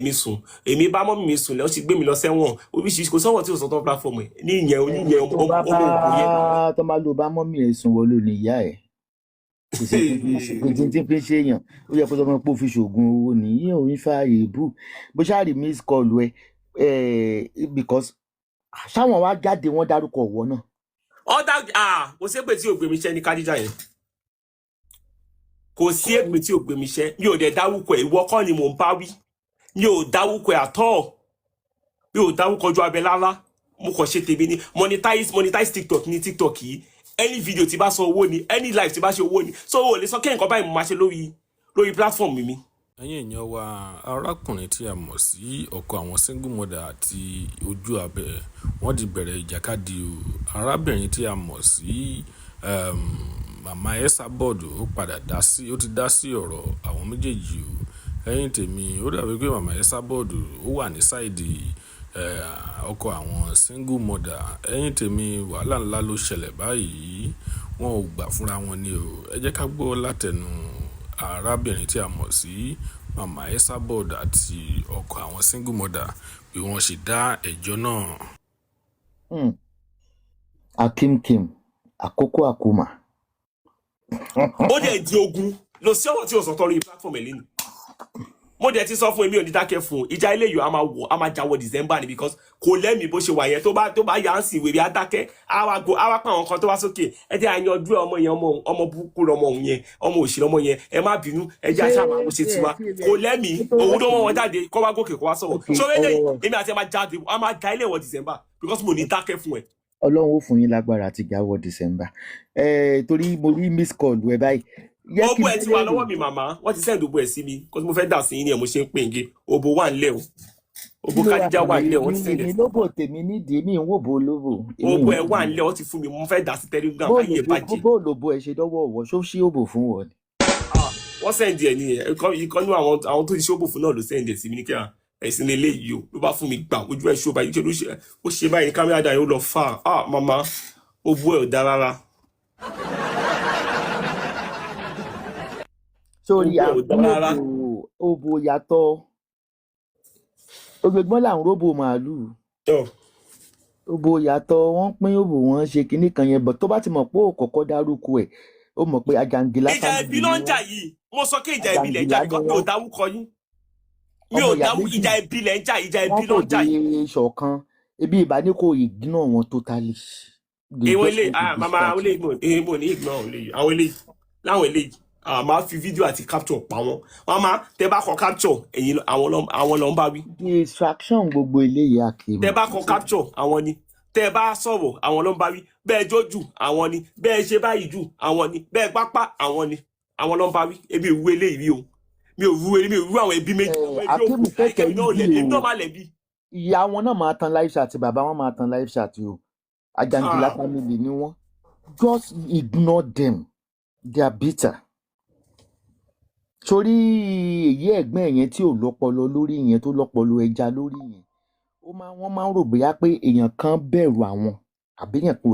mi sùn èmi bá mọ́mì mi sùn lẹ́ ó ti gbé mi lọ sẹ́wọ̀n oríṣiríṣi kò sọ́wọ́n tí ò sọ́tọ́ platform ẹ̀ ní ìyẹn oníyẹn ọmọ ògùn yẹn. tó máa lo bá mọ́mì ẹ̀ sùn wọlé ní ìyá ẹ̀ kò sí tí fi ṣe èèyàn ó yẹ kó sọ fún pé ó fi ṣoògùn owó nìyí òun fààyè bù bó ṣáà rí miss call ẹ because ṣáwọn wá jáde wọn dárúkọ ọwọ náà. kò sí èpè tí ò gbé mi ṣẹ́ ní Kádíjà yẹn kò sí èpè tí ò gbé mi ṣẹ́ mi ò dẹ̀ dárúkọ ẹ̀ ìwọ kọ́ ni mò ń bá wí mi ò dárúkọ ẹ̀ àtọ́ mi ò dárúkọ Ojuabe rárá mo kàn ṣe tèmi ní monetize TikTok ní TikTok yìí any video tí bá sọ owó ni any live tí bá ṣe owó ni so o lè sọ kí nǹkan báyìí mo máa ṣe lórí platform mi. ẹ̀yin èèyàn wa arákùnrin tí a mọ̀ sí ọkọ àwọn single mother àti Ojuabe wọ́n ti bẹ̀rẹ̀ ìjàkadì o arábìnrin tí a mọ̀ sí mama ESABOD ó ti dá sí ọ̀rọ̀ àwọn méjèèjì o ẹ̀yin tèmi ó dàbí pé mama ESABOD ó wà ní sáìdì ọkọ àwọn single mother ẹ̀yin tèmi wàhálà ńlá ló ṣẹlẹ̀ báyìí wọn ò gbà fúnra wọn ni o ẹ jẹ́ ká gbọ́ látẹnu arábìnrin tí a mọ̀ sí mama ESABOD àti ọkọ àwọn single mother bí wọ́n ṣe dá ẹjọ́ náà. akimkim àkókò àkómà. ó dẹ̀ di ogun lọ sí ọ̀rọ̀ tí o sọ tọrọ platform ẹ̀ lẹ́nu mo dẹ̀ ti sọ fún èmi ò ní dákẹ́ fún ìjà ilé yìí a máa jáwọ́ December ni because kò lẹ́mìí bó ṣe wà yẹn tó bá yà ń sìn wèrè adákẹ́ á wá pa àwọn kan tó wá sókè ẹ jẹ́ àyànjú ọmọ yẹn ọmọ burúkú lọmọ òun yẹn ọmọ òṣèlú ọmọ yẹn ẹ má bínú ẹ jẹ́ àṣà àwọn ṣe tiwa kò lẹ́mìí òun ló wọ́n jáde kó wá gòkè kó wá sọ̀rọ̀ ṣọwọ́ eléyìí èmi àti ẹ máa jáde a máa já ilé wọ December because mo ní dákẹ́ fún ẹ. Ọlọ́run ó fún yín lágbára àti jáwọ́ December torí mo rí miss call ẹ báyìí. Obo ẹ ti wà lọ́wọ́ mi màmá wọ́n ti send obo ẹ sí mi kó mo fẹ́ dà sí yín ni ẹ mo ṣe ń pè ngé obo wà nílẹ̀ o obo Kádíjà wà nílẹ̀ wọ́n ti send ẹ. èmi lóbò tèmi nídìí mi ń wò bó lóbò. obo ẹ wà nílẹ̀ wọ́n ti fún mi mo fẹ́ dà sí Telegram káyé bàjẹ́. bó lóbò ẹ ṣe dọ́wọ́ ọ̀wọ́ ṣó ṣí òbò fún wọn ni. wọ́n send ẹ nìyẹn ìkànnì àwọn tó ti ṣe òbò fún náà ló send ẹ sí mi ní kí ẹ̀sìn eléyìí o ló bá fún mi gbà ojú ẹ̀ ṣó báyìí ó ṣe báyìí ní kámẹ́rà dà yóò lọ fà màmá obo ẹ ò dá rárá. sórí òbò yàtọ̀ ojoojúmọ́ là ń róbò màálùú òbò yàtọ̀ wọ́n pín òbò wọn ṣe kinní kan yẹn bọ̀ tó bá ti mọ̀ pé ó kọ́kọ́ dárúkọ ẹ̀ ó mọ̀ pé Ajangila. ìjà ẹbí ló ń jà yìí mo sọ pé ìjà ẹbí lẹ̀ ń jà because mi ò dáwúkọ yín mi ò dáwú ìjà ẹbí lẹ̀ ń jà ìjà ẹbí ló ń jà yìí. wọ́n kò di ṣọ̀kan ebi ìbá ní kò ignore wọn totally. èwo ilé mama àwọn ilé ìgbọ̀n ní ignore àwọn ilé láwọn ilé máa fi fídíò àti capture pa wọn máa tẹ bá kọ capture ẹ̀yin àwọn ló ń bá wí. distraction gbogbo eléyìí àkèrè. tẹ bá kọ capture àwọn ni tẹ bá sọ̀rọ̀ àwọn ló ń bá wí bẹ́ẹ̀ jójú àwọn ni bẹ́ẹ̀ ṣe báyìí jù àwọn ni bẹ́ẹ̀ pápá àwọn ni àwọn ló ń bá wí ebi ìwú eléyìí rí o mi ò rú àwọn ẹbí méjì akéwì kẹkẹ yìí náà má lẹ̀bi. ìyá wọn náà máa tan live chat bàbá wọn máa tan live chat o Ajangila family ni wọn just ignore them they are bitter. Sórí èyí ẹ̀gbọ́n yẹn tí ò lọ́pọlọ lórí yẹn tó lọ́pọlọ ẹja lórí yẹn wọ́n máa ń rò bóyá pé èèyàn kan bẹ̀rù àwọn àbí èèyàn kò